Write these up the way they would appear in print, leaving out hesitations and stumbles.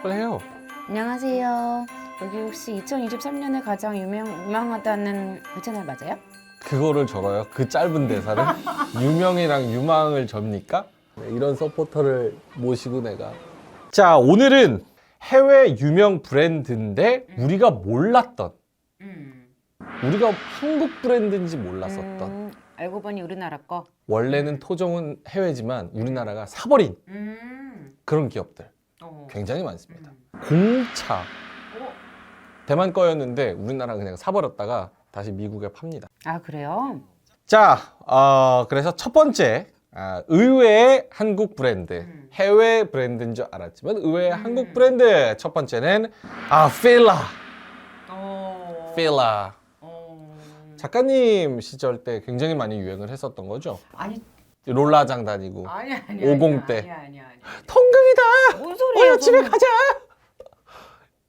빨리 해요. 안녕하세요. 여기 혹시 2023년에 가장 유명하다는 그 채널 맞아요? 그거를 절어요? 그 짧은 대사를? 유명이랑 유망을 접니까? 네, 이런 서포터를 모시고 내가. 자, 오늘은 해외 유명 브랜드인데 우리가 몰랐던, 우리가 한국 브랜드인지 몰랐었던, 알고 보니 우리나라 거. 원래는 토종은 해외지만 우리나라가 사버린 그런 기업들 굉장히 많습니다. 공차 대만 거였는데 우리나라가 그냥 사버렸다가 다시 미국에 팝니다. 아, 그래요? 자, 그래서 첫 번째, 의외의 한국 브랜드. 해외 브랜드인 줄 알았지만 의외의 한국 브랜드. 첫 번째는 필라. 필라. 작가님 시절 때 굉장히 많이 유행을 했었던 거죠. 아니, 롤라장 다니고 아니. 50 대. 아니. 통금이다. 무슨 소리예요? 집에 저는. 가자.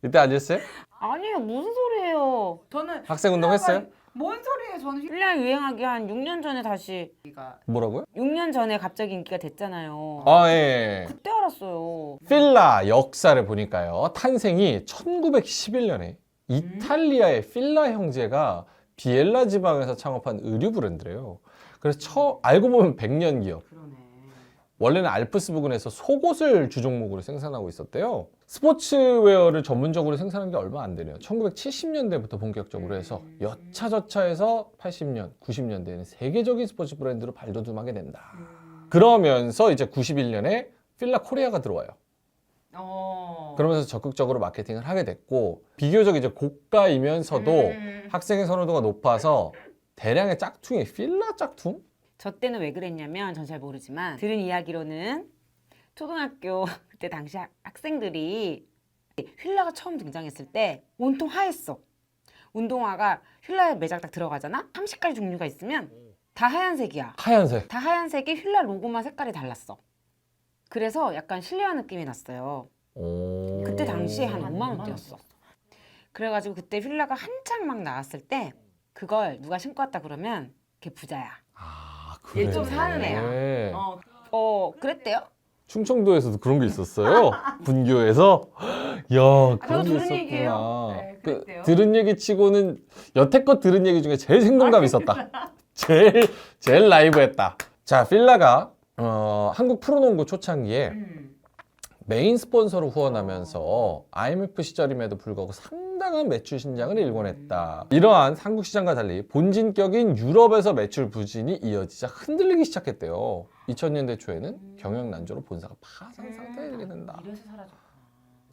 이때 아니었어요? 아니에요. 무슨 소리예요? 저는 학생 운동 했어요? 뭔 소리예요? 저는 필라 유행하기 한 6년 전에 다시 뭐라고요? 6년 전에 갑자기 인기가 됐잖아요. 예. 그때 알았어요. 필라 역사를 보니까요. 탄생이 1911년에 이탈리아의 필라 형제가 비엘라 지방에서 창업한 의류 브랜드래요. 그래서 알고 보면 100년 기업. 그러네. 원래는 알프스 부근에서 속옷을 주종목으로 생산하고 있었대요. 스포츠웨어를 전문적으로 생산한 게 얼마 안 되네요. 1970년대부터 본격적으로 해서 여차저차해서 80년, 90년대에는 세계적인 스포츠 브랜드로 발돋움하게 된다. 그러면서 이제 91년에 필라 코리아가 들어와요. 그러면서 적극적으로 마케팅을 하게 됐고, 비교적 이제 고가이면서도 학생의 선호도가 높아서 대량의 짝퉁이 필라 짝퉁? 저 때는 왜 그랬냐면 전 잘 모르지만 들은 이야기로는 초등학교 그때 당시 학생들이 휠라가 처음 등장했을 때 온통 하였어. 운동화가 휠라에 매장 딱 들어가잖아? 30가지 종류가 있으면 다 하얀색이야. 하얀색. 다 하얀색이 휠라 로고만 색깔이 달랐어. 그래서 약간 실내화 느낌이 났어요. 그때 당시에 한 5만 원대였어. 그래가지고 그때 휠라가 한창 막 나왔을 때 그걸 누가 신고 왔다 그러면 걔 부자야. 그래. 얘좀 사는 애야. 네. 그랬대요? 충청도에서도 그런 게 있었어요? 분교에서? 야, 그런 게 들은 있었구나. 얘기예요. 네, 그랬대요. 들은 얘기 치고는 여태껏 들은 얘기 중에 제일 생동감 있었다. 제일 라이브했다. 자, 필라가 한국 프로농구 초창기에 메인 스폰서로 후원하면서 IMF 시절임에도 불구하고 상당한 매출 신장을 일궈냈다. 이러한 한국 시장과 달리 본진격인 유럽에서 매출 부진이 이어지자 흔들리기 시작했대요. 2000년대 초에는 경영 난조로 본사가 파산 상태에 이르게 된다. 이래서 사라졌구나.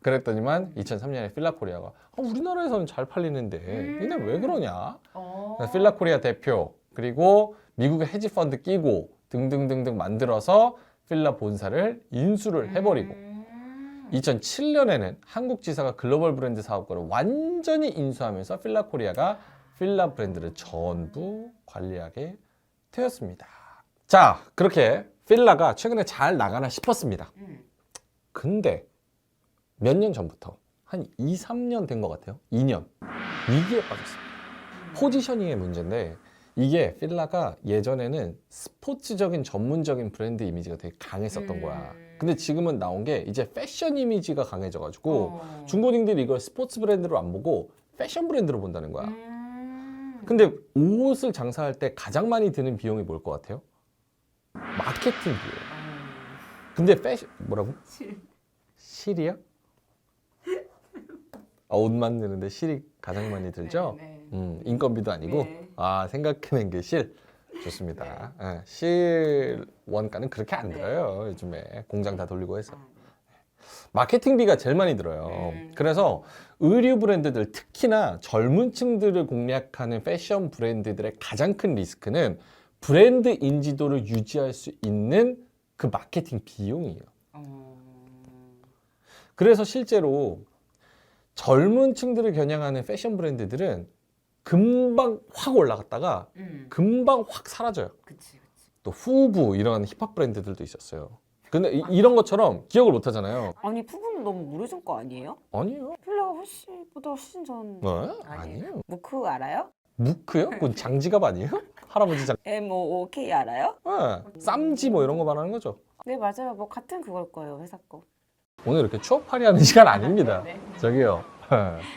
그랬더니만 2003년에 필라코리아가 우리나라에서는 잘 팔리는데 니네 왜 그러냐? 필라코리아 대표 그리고 미국의 헤지펀드 끼고 등등등등 만들어서 필라 본사를 인수를 해버리고 2007년에는 한국 지사가 글로벌 브랜드 사업가를 완전히 인수하면서 필라코리아가 필라 브랜드를 전부 관리하게 되었습니다. 자, 그렇게 필라가 최근에 잘 나가나 싶었습니다. 근데 몇 년 전부터 한 2, 3년 된 것 같아요. 2년. 위기에 빠졌습니다. 포지셔닝의 문제인데 이게 필라가 예전에는 스포츠적인 전문적인 브랜드 이미지가 되게 강했었던 거야. 근데 지금은 나온 게 이제 패션 이미지가 강해져가지고 중고딩들이 이걸 스포츠 브랜드로 안 보고 패션 브랜드로 본다는 거야. 근데 옷을 장사할 때 가장 많이 드는 비용이 뭘 것 같아요? 마케팅 비용. 근데 패션 뭐라고? 실이요? 옷 만드는데 실이 가장 많이 들죠? 네. 인건비도 아니고 네. 생각해낸 게 실. 좋습니다. 실 원가는 그렇게 안 들어요. 요즘에 공장 다 돌리고 해서. 마케팅비가 제일 많이 들어요. 그래서 의류 브랜드들, 특히나 젊은 층들을 공략하는 패션 브랜드들의 가장 큰 리스크는 브랜드 인지도를 유지할 수 있는 그 마케팅 비용이에요. 그래서 실제로 젊은 층들을 겨냥하는 패션 브랜드들은 금방 확 올라갔다가 금방 확 사라져요. 그치. 또 후브 이런 힙합 브랜드들도 있었어요. 근데 이런 것처럼 기억을 못 하잖아요. 아니, 푸근은 너무 오래전 거 아니에요? 아니에요. 필라가 훨씬 전. 네? 아니에요. 무크 알아요? 무크요? 그건 장지갑 아니에요? 할아버지 장. MOOK 알아요? 네. 쌈지 뭐 이런 거 말하는 거죠. 네, 맞아요. 뭐 같은 그걸 거예요, 회사 거. 오늘 이렇게 추억팔이 하는 시간 아닙니다. 네. 저기요.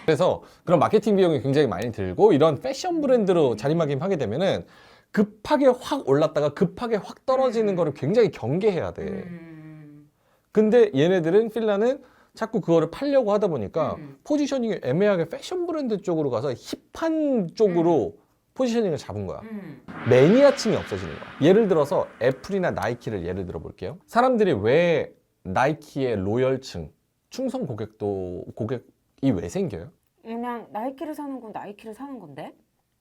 그래서 그런 마케팅 비용이 굉장히 많이 들고 이런 패션 브랜드로 자리매김하게 되면은 급하게 확 올랐다가 급하게 확 떨어지는 거를 굉장히 경계해야 돼. 근데 얘네들은 필라는 자꾸 그거를 팔려고 하다 보니까 포지셔닝이 애매하게 패션 브랜드 쪽으로 가서 힙한 쪽으로 포지셔닝을 잡은 거야. 매니아층이 없어지는 거야. 예를 들어서 애플이나 나이키를 예를 들어 볼게요. 사람들이 왜 나이키의 로열층, 충성 고객이 왜 생겨요? 그냥 나이키를 사는 건 나이키를 사는 건데.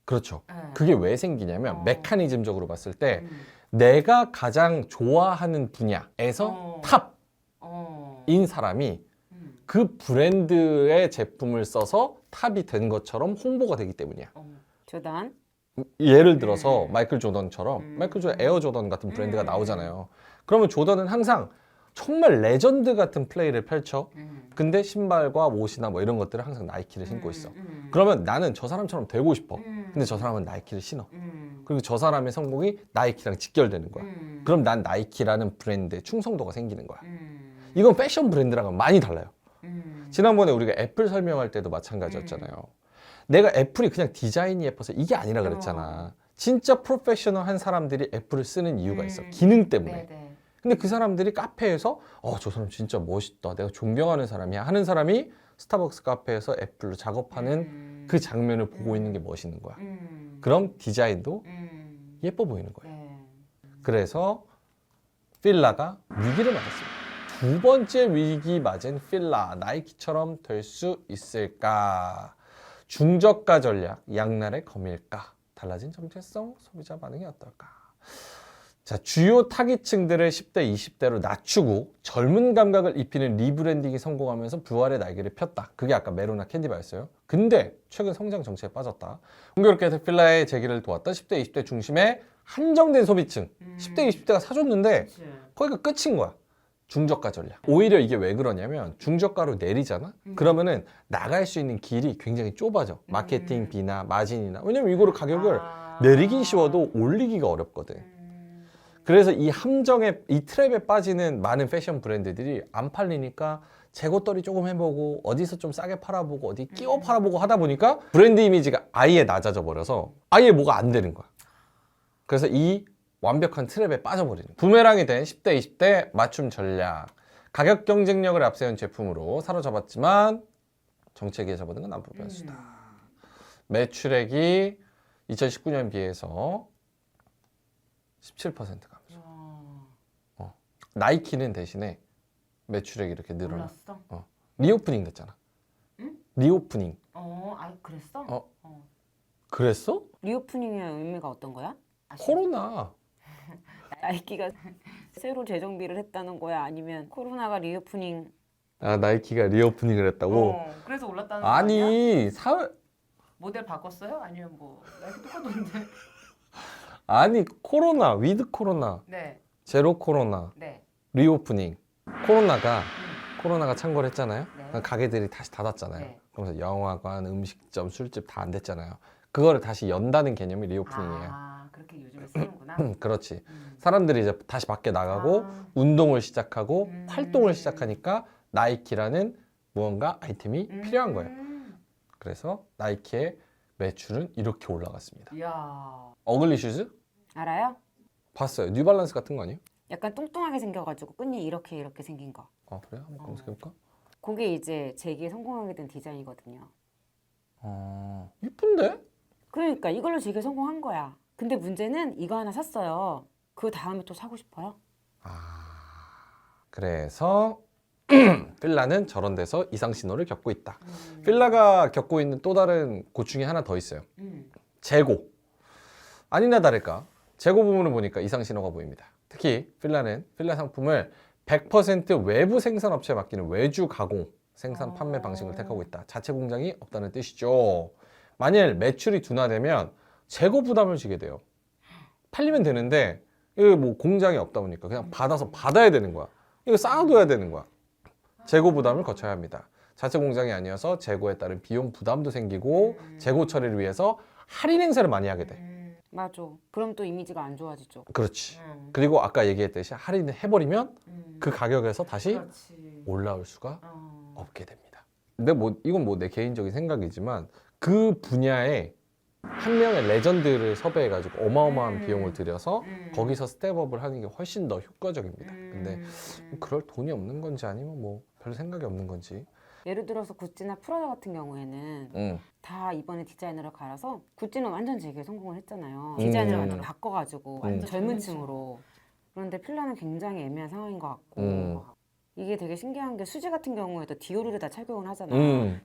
그렇죠. 그게 왜 생기냐면 메커니즘적으로 봤을 때 음. 내가 가장 좋아하는 분야에서 탑인 사람이 그 브랜드의 제품을 써서 탑이 된 것처럼 홍보가 되기 때문이야. 조던. 예를 들어서 마이클 조던처럼 마이클 조던 에어 조던 같은 브랜드가 나오잖아요. 그러면 조던은 항상 정말 레전드 같은 플레이를 펼쳐. 근데 신발과 옷이나 뭐 이런 것들을 항상 나이키를 신고 있어. 그러면 나는 저 사람처럼 되고 싶어. 근데 저 사람은 나이키를 신어. 그리고 저 사람의 성공이 나이키랑 직결되는 거야. 그럼 난 나이키라는 브랜드에 충성도가 생기는 거야. 이건 패션 브랜드랑은 많이 달라요. 지난번에 우리가 애플 설명할 때도 마찬가지였잖아요. 내가 애플이 그냥 디자인이 예뻐서 이게 아니라 그랬잖아. 진짜 프로페셔널한 사람들이 애플을 쓰는 이유가 있어. 기능 때문에. 네네. 근데 그 사람들이 카페에서 저 사람 진짜 멋있다. 내가 존경하는 사람이야. 하는 사람이 스타벅스 카페에서 애플로 작업하는 그 장면을 보고 있는 게 멋있는 거야. 그럼 디자인도 예뻐 보이는 거야. 네. 그래서 필라가 위기를 맞았습니다. 두 번째 위기 맞은 필라, 나이키처럼 될 수 있을까? 중저가 전략, 양날의 검일까? 달라진 정체성, 소비자 반응이 어떨까? 자, 주요 타깃층들을 10대, 20대로 낮추고 젊은 감각을 입히는 리브랜딩이 성공하면서 부활의 날개를 폈다. 그게 아까 메로나 캔디바였어요. 근데 최근 성장 정체에 빠졌다. 공교롭게 해서 필라의 재기를 도왔던 10대, 20대 중심의 한정된 소비층. 10대, 20대가 사줬는데 거기가 끝인 거야. 중저가 전략. 오히려 이게 왜 그러냐면 중저가로 내리잖아? 그러면은 나갈 수 있는 길이 굉장히 좁아져. 마케팅 비나 마진이나. 왜냐면 이거를 가격을 내리긴 쉬워도 올리기가 어렵거든. 그래서 이 함정에, 이 트랩에 빠지는 많은 패션 브랜드들이 안 팔리니까 재고떨이 조금 해보고 어디서 좀 싸게 팔아보고 어디 끼워 팔아보고 하다 보니까 브랜드 이미지가 아예 낮아져 버려서 아예 뭐가 안 되는 거야. 그래서 이 완벽한 트랩에 빠져버리는 거야. 부메랑이 된 10대, 20대 맞춤 전략. 가격 경쟁력을 앞세운 제품으로 사로잡았지만 정책에 접어든 건 남부 변수다. 매출액이 2019년 비해서 17% 감소. 나이키는 대신에 매출액이 이렇게 늘어나. 몰랐어? 리오프닝 됐잖아. 응? 리오프닝. 그랬어? 그랬어? 리오프닝의 의미가 어떤 거야? 코로나. 나이키가 새로 재정비를 했다는 거야? 아니면 코로나가 리오프닝? 나이키가 리오프닝을 했다고? 그래서 올랐다는 거 아니야? 아니, 사회, 모델 바꿨어요? 아니면 뭐 나이키 똑같던데? 아니, 코로나, 위드 코로나, 네, 제로 코로나, 네. 리오프닝. 코로나가 창궐 했잖아요. 네. 가게들이 다시 닫았잖아요. 네. 그러면서 영화관, 음식점, 술집 다 안 됐잖아요. 그거를 다시 연다는 개념이 리오프닝이에요. 그렇게 요즘에 쓰는구나. 그렇지. 사람들이 이제 다시 밖에 나가고 운동을 시작하고 활동을 시작하니까 나이키라는 무언가 아이템이 필요한 거예요. 그래서 나이키의 매출은 이렇게 올라갔습니다. 이야. 어글리 슈즈? 알아요? 봤어요. 뉴발란스 같은 거 아니에요? 약간 뚱뚱하게 생겨가지고 끈이 이렇게 생긴 거. 그래요? 한번 검색해볼까? 그게 이제 재기에 성공하게 된 디자인이거든요. 이쁜데? 그러니까 이걸로 재기에 성공한 거야. 근데 문제는 이거 하나 샀어요. 그 다음에 또 사고 싶어요. 그래서 필라는 저런 데서 이상 신호를 겪고 있다. 필라가 겪고 있는 또 다른 고충이 하나 더 있어요. 재고. 아니나 다를까 재고 부분을 보니까 이상 신호가 보입니다. 특히 필라는 필라 상품을 100% 외부 생산업체에 맡기는 외주 가공 생산 판매 방식을 택하고 있다. 자체 공장이 없다는 뜻이죠. 만일 매출이 둔화되면 재고 부담을 지게 돼요. 팔리면 되는데 이거 뭐 공장이 없다 보니까 그냥 받아야 되는 거야. 이거 쌓아둬야 되는 거야. 재고 부담을 거쳐야 합니다. 자체 공장이 아니어서 재고에 따른 비용 부담도 생기고 재고 처리를 위해서 할인 행사를 많이 하게 돼. 맞아. 그럼 또 이미지가 안 좋아지죠. 그렇지. 그리고 아까 얘기했듯이 할인을 해버리면 그 가격에서 다시 그렇지. 올라올 수가 어. 없게 됩니다. 근데 뭐 이건 뭐 내 개인적인 생각이지만 그 분야에 한 명의 레전드를 섭외해가지고 어마어마한 비용을 들여서 거기서 스텝업을 하는 게 훨씬 더 효과적입니다. 근데 뭐 그럴 돈이 없는 건지 아니면 뭐 별 생각이 없는 건지. 예를 들어서 구찌나 프라다 같은 경우에는 다 이번에 디자이너를 갈아서 구찌는 완전 재기에 성공을 했잖아요. 디자인을 완전 바꿔가지고 완전 젊은 층으로. 그런데 필라는 굉장히 애매한 상황인 것 같고 이게 되게 신기한 게 수지 같은 경우에도 디오르를 다 착용을 하잖아.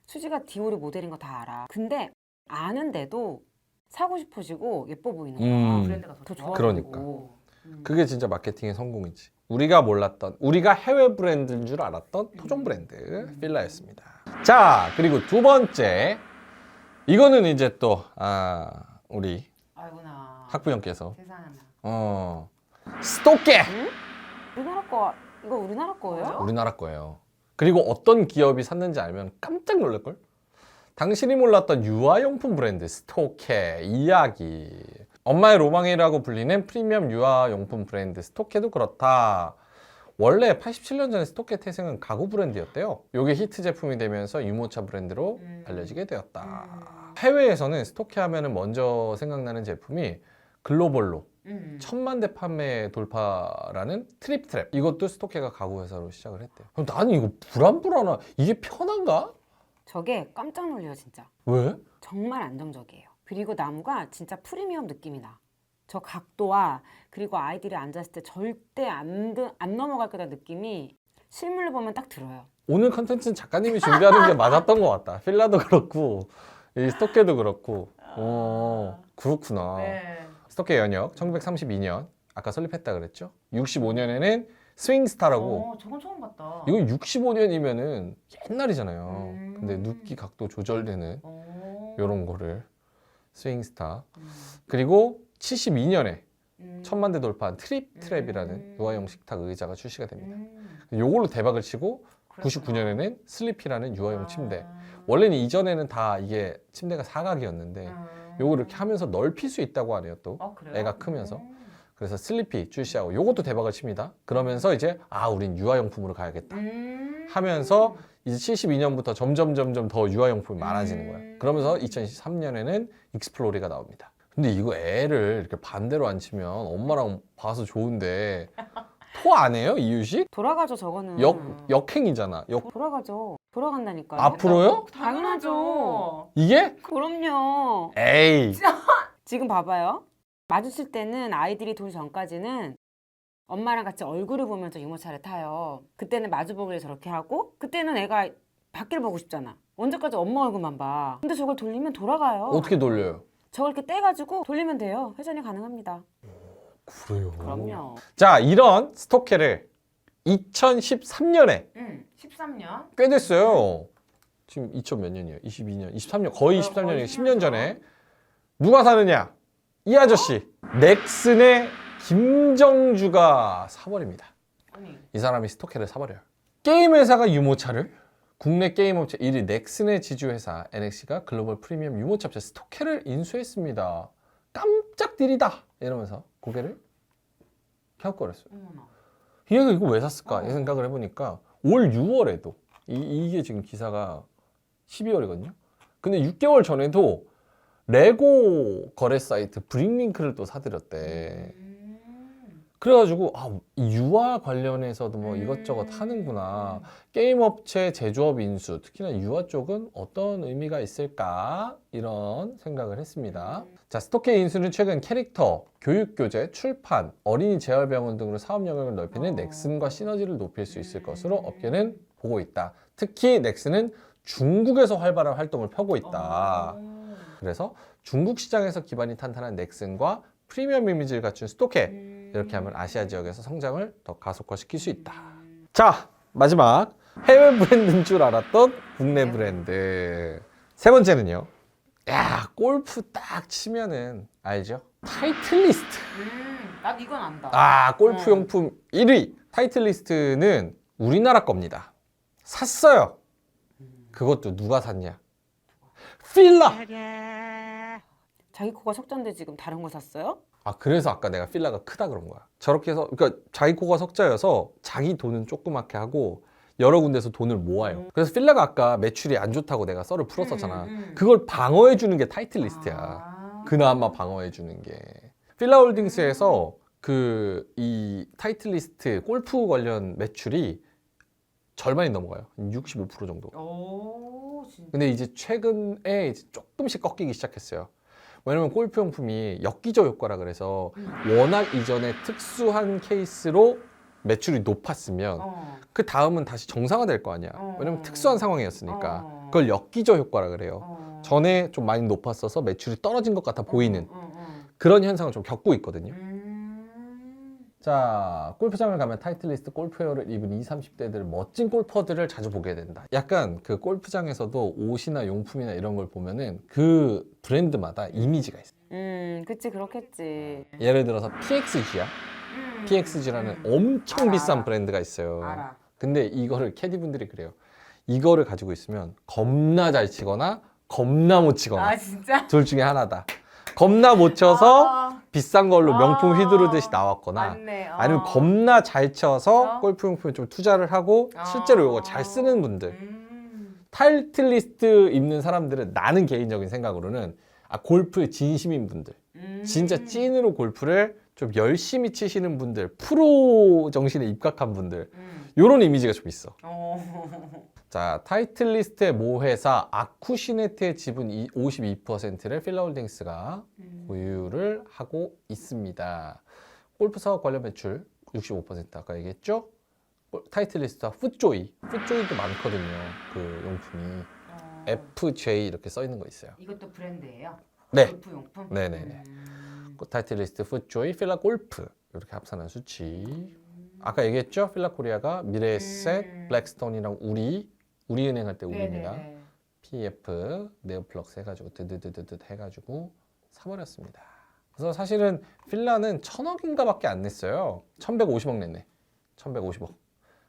수지가 디오르 모델인 거 다 알아. 근데 아는데도 사고 싶어지고 예뻐 보이는 거야. 브랜드가 더 더 좋아 그러니까. 보이고. 그게 진짜 마케팅의 성공이지. 우리가 몰랐던, 우리가 해외 브랜드인 줄 알았던 토종 브랜드 필라였습니다. 자, 그리고 두 번째. 이거는 이제 또 우리 아이고나. 학부형께서 세상에나. 스토케! 우리나라 거 이거 우리나라 거예요? 우리나라 거예요. 그리고 어떤 기업이 샀는지 알면 깜짝 놀랄걸? 당신이 몰랐던 유아용품 브랜드 스토케 이야기. 엄마의 로망이라고 불리는 프리미엄 유아용품 브랜드 스토케도 그렇다. 원래 87년 전에 스토케 태생은 가구 브랜드였대요. 이게 히트 제품이 되면서 유모차 브랜드로 알려지게 되었다. 해외에서는 스토케 하면은 먼저 생각나는 제품이 글로벌로 1000만 대 판매 돌파라는 트립트랩. 이것도 스토케가 가구 회사로 시작을 했대요. 그럼 나는 이거 불안불안하. 이게 편한가? 저게 깜짝 놀래요 진짜. 왜? 정말 안정적이에요. 그리고 나무가 진짜 프리미엄 느낌이 나. 저 각도와 그리고 아이들이 앉았을 때 절대 안 넘어갈 거다 느낌이 실물로 보면 딱 들어요. 오늘 컨텐츠는 작가님이 준비하는 게 맞았던 것 같다. 필라도 그렇고 이 스토케도 그렇고. 그렇구나. 네. 스토케 연역 1932년 아까 설립했다 그랬죠? 65년에는 스윙스타라고. 저건 처음 봤다. 이건 65년이면은 옛날이잖아요. 근데 눕기 각도 조절되는 이런 거를 스윙스타. 그리고 72년에 1000만 대 돌파한 트랩이라는 유아용 식탁 의자가 출시가 됩니다. 요걸로 대박을 치고 99년에는 슬리피라는 유아용 침대. 원래는 이전에는 다 이게 침대가 사각이었는데 요걸 이렇게 하면서 넓힐 수 있다고 하네요 또. 그래요? 애가 크면서. 그래서 슬리피 출시하고 요것도 대박을 칩니다. 그러면서 이제 우린 유아용품으로 가야겠다 하면서 이제 72년부터 점점 더 유아용품이 많아지는 거야. 그러면서 2023년에는 익스플로리가 나옵니다. 근데 이거 애를 이렇게 반대로 앉히면 엄마랑 봐서 좋은데 토 안 해요? 이유식? 돌아가죠 저거는. 역행이잖아. 돌아가죠. 돌아간다니까요. 앞으로요? 당연하죠. 이게? 그럼요. 에이. 지금 봐봐요. 마주칠 때는 아이들이 돌 전까지는 엄마랑 같이 얼굴을 보면서 유모차를 타요. 그때는 마주보기를 저렇게 하고 그때는 애가 밖을 보고 싶잖아. 언제까지 엄마 얼굴만 봐. 근데 저걸 돌리면 돌아가요. 어떻게 돌려요? 저걸 이렇게 떼가지고 돌리면 돼요. 회전이 가능합니다. 그래요. 그럼요. 자, 이런 스토케를 2013년에 13년. 꽤 됐어요. 지금 2000 몇 년이에요? 22년, 23년, 거의 23년이에요. 10년 전에 누가 사느냐? 이 아저씨 넥슨의 김정주가 사버립니다. 아니. 이 사람이 스토케를 사버려요. 게임 회사가 유모차를, 국내 게임 업체 1위 넥슨의 지주회사 NX가 글로벌 프리미엄 유모차 업체 스토케를 인수했습니다. 깜짝 딜이다 이러면서 고개를 켜거렸어요. 어머나. 얘가 이거 왜 샀을까? 이 생각을 해보니까 올 6월에도 이게 지금 기사가 12월이거든요. 근데 6개월 전에도 레고 거래 사이트 브릭링크를 또 사들였대. 그래가지고 이 유아 관련해서도 뭐 이것저것 하는구나. 게임 업체 제조업 인수, 특히나 유아 쪽은 어떤 의미가 있을까? 이런 생각을 했습니다. 자, 스토케 인수는 최근 캐릭터, 교육교재, 출판, 어린이 재활병원 등으로 사업 영역을 넓히는 넥슨과 시너지를 높일 수 있을 것으로 업계는 보고 있다. 특히 넥슨은 중국에서 활발한 활동을 펴고 있다. 그래서 중국 시장에서 기반이 탄탄한 넥슨과 프리미엄 이미지를 갖춘 스토케, 이렇게 하면 아시아 지역에서 성장을 더 가속화시킬 수 있다. 자, 마지막 해외 브랜드인 줄 알았던 국내 브랜드. 세 번째는요. 야, 골프 딱 치면은 알죠? 타이틀리스트. 난 이건 안다. 골프용품 1위. 타이틀리스트는 우리나라 겁니다. 샀어요. 그것도 누가 샀냐? 필라. 자기 코가 석잔데 지금 다른 거 샀어요? 그래서 아까 내가 필라가 크다 그런 거야. 저렇게 해서, 그러니까 자기 코가 석자여서 자기 돈은 조그맣게 하고 여러 군데서 돈을 모아요. 그래서 필라가 아까 매출이 안 좋다고 내가 썰을 풀었었잖아. 음. 그걸 방어해 주는 게 타이틀리스트야. 아. 그나마 방어해 주는 게. 필라홀딩스에서 그 이 타이틀리스트 골프 관련 매출이 절반이 넘어가요. 65% 정도. 오, 진짜. 근데 이제 최근에 이제 조금씩 꺾이기 시작했어요. 왜냐면 골프 용품이 엽기적 효과라 그래서 워낙 이전에 특수한 케이스로 매출이 높았으면 어. 그 다음은 다시 정상화될 거 아니야. 왜냐면 특수한 상황이었으니까. 어. 그걸 엽기적 효과라 그래요. 어. 전에 좀 많이 높았어서 매출이 떨어진 것 같아 보이는 어. 그런 현상을 좀 겪고 있거든요. 음. 자, 골프장을 가면 타이틀리스트 골프웨어를 입은 20, 30대들 멋진 골퍼들을 자주 보게 된다. 약간 그 골프장에서도 옷이나 용품이나 이런 걸 보면은 그 브랜드마다 이미지가 있어. 그치 그렇겠지. 예를 들어서 PXG야. PXG라는 엄청 알아, 비싼 알아. 브랜드가 있어요. 알아. 근데 이거를 캐디분들이 그래요. 이거를 가지고 있으면 겁나 잘 치거나 겁나 못 치거나 아 진짜? 둘 중에 하나다. 겁나 못 쳐서 아, 비싼 걸로 명품 아, 휘두르듯이 나왔거나 맞네. 아니면 겁나 잘 쳐서 어? 골프 용품에 좀 투자를 하고 실제로 이거 잘 쓰는 분들. 타이틀리스트 입는 사람들은 나는 개인적인 생각으로는 골프에 진심인 분들, 진짜 찐으로 골프를 좀 열심히 치시는 분들, 프로 정신에 입각한 분들, 요런 이미지가 좀 있어. 자, 타이틀리스트의 모 회사 아쿠시네트의 지분 52%를 필라홀딩스가 보유를 하고 있습니다. 골프 사업 관련 매출 65% 아까 얘기했죠? 타이틀리스트와 풋조이, 풋조이도 많거든요. 그 용품이 FJ 이렇게 써 있는 거 있어요. 이것도 브랜드예요? 네. 골프용품? 네네네. 타이틀리스트, 풋조이, 필라 골프 이렇게 합산한 수치. 아까 얘기했죠? 필라 코리아가 미래에셋, 블랙스톤이랑 우리은행 할 때 우리입니다. 네네네. PF, 네오플럭스 해가지고 드드드드드 해가지고 사버렸습니다. 그래서 사실은 필라는 1,000억인가 밖에 안 냈어요. 1,150억 냈네. 1,150억.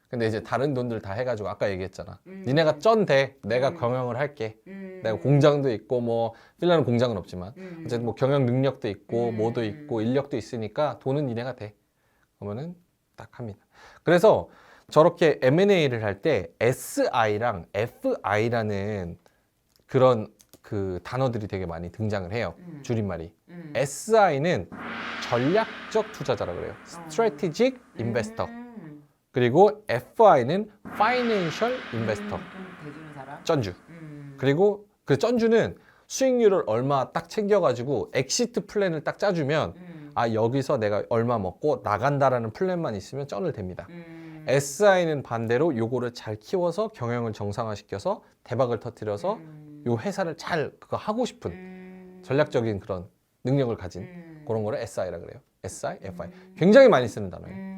근데 이제 다른 돈들 다 해가지고 아까 얘기했잖아. 니네가 쩐대. 내가 경영을 할게. 내가 공장도 있고 뭐 필라는 공장은 없지만 어쨌든 뭐 경영 능력도 있고 뭐도 있고 인력도 있으니까 돈은 니네가 돼. 그러면은 딱 합니다. 그래서 저렇게 M&A를 할 때 SI랑 FI라는 그런 그 단어들이 되게 많이 등장을 해요. 줄임말이. SI는 전략적 투자자라고 그래요. Strategic Investor. 그리고 FI는 Financial Investor. 대주는 사람? 쩐주. 그리고 그 쩐주는 수익률을 얼마 딱 챙겨가지고 엑시트 플랜을 딱 짜주면 여기서 내가 얼마 먹고 나간다라는 플랜만 있으면 쩐을 댑니다. SI는 반대로 요거를 잘 키워서 경영을 정상화시켜서 대박을 터뜨려서 요 회사를 잘 그거 하고 싶은 전략적인 그런 능력을 가진 그런 거를 SI라 그래요. SI, FI. 굉장히 많이 쓰는 단어예요.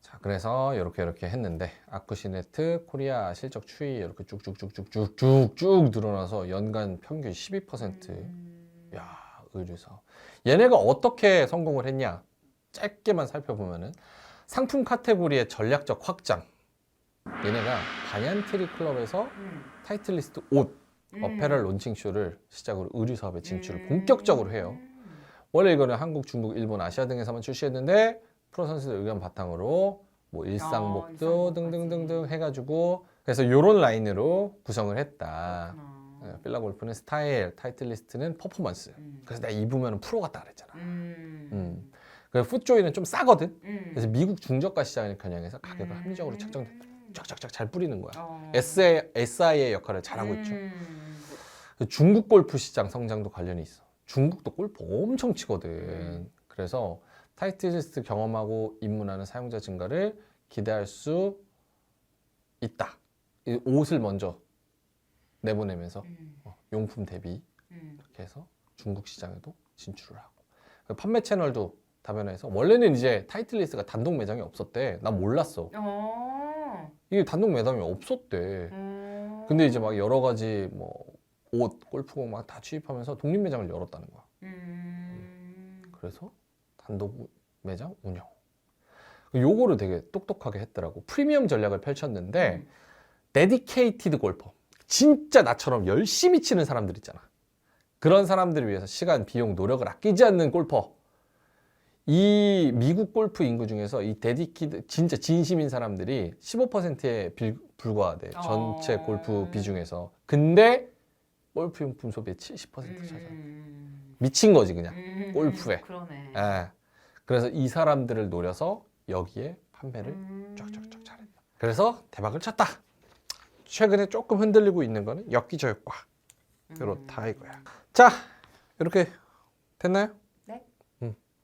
자, 그래서 이렇게 했는데 아쿠시네트 코리아 실적 추이 이렇게 쭉쭉쭉쭉쭉쭉 늘어나서 연간 평균 12%. 야, 의류사. 얘네가 어떻게 성공을 했냐? 짧게만 살펴보면은 상품 카테고리의 전략적 확장. 얘네가 바니안트리 클럽에서 타이틀리스트 옷, 어페럴 론칭쇼를 시작으로 의류 사업에 진출을 본격적으로 해요. 원래 이거는 한국, 중국, 일본, 아시아 등에서만 출시했는데 프로 선수들 의견 바탕으로 뭐 일상복도 등등등등 해가지고 그래서 요런 라인으로 구성을 했다. 필라 골프는 스타일, 타이틀리스트는 퍼포먼스. 그래서 내가 입으면 프로 같다 그랬잖아. 그래서 풋조이는 좀 싸거든. 그래서 미국 중저가 시장을 겨냥해서 가격을 합리적으로 책정됐다. 쫙쫙쫙 잘 뿌리는 거야. SI의 역할을 잘하고 있죠. 중국 골프 시장 성장도 관련이 있어. 중국도 골프 엄청 치거든. 그래서 타이틀리스트 경험하고 입문하는 사용자 증가를 기대할 수 있다. 이 옷을 먼저 내보내면서 용품 대비 이렇게 해서 중국 시장에도 진출을 하고 판매 채널도 다변화해서 원래는 이제 타이틀리스트가 단독 매장이 없었대. 난 몰랐어. 이게 단독 매장이 없었대. 근데 이제 막 여러 가지 뭐 옷, 골프공 막 다 취입하면서 독립 매장을 열었다는 거야. 그래서 단독 매장 운영. 요거를 되게 똑똑하게 했더라고. 프리미엄 전략을 펼쳤는데 데디케이티드 골퍼. 진짜 나처럼 열심히 치는 사람들 있잖아. 그런 사람들을 위해서 시간, 비용, 노력을 아끼지 않는 골퍼. 이 미국 골프 인구 중에서 이 데디키드 진짜 진심인 사람들이 15%에 불과하대. 전체 골프 비중에서. 근데 골프 용품 소비의 70% 차지한대. 미친 거지 그냥 골프에. 그러네. 예. 그래서 이 사람들을 노려서 여기에 판매를 쫙쫙쫙 잘했다. 그래서 대박을 쳤다. 최근에 조금 흔들리고 있는 거는 엽기저효과. 이렇다 이거야. 자, 이렇게 됐나요?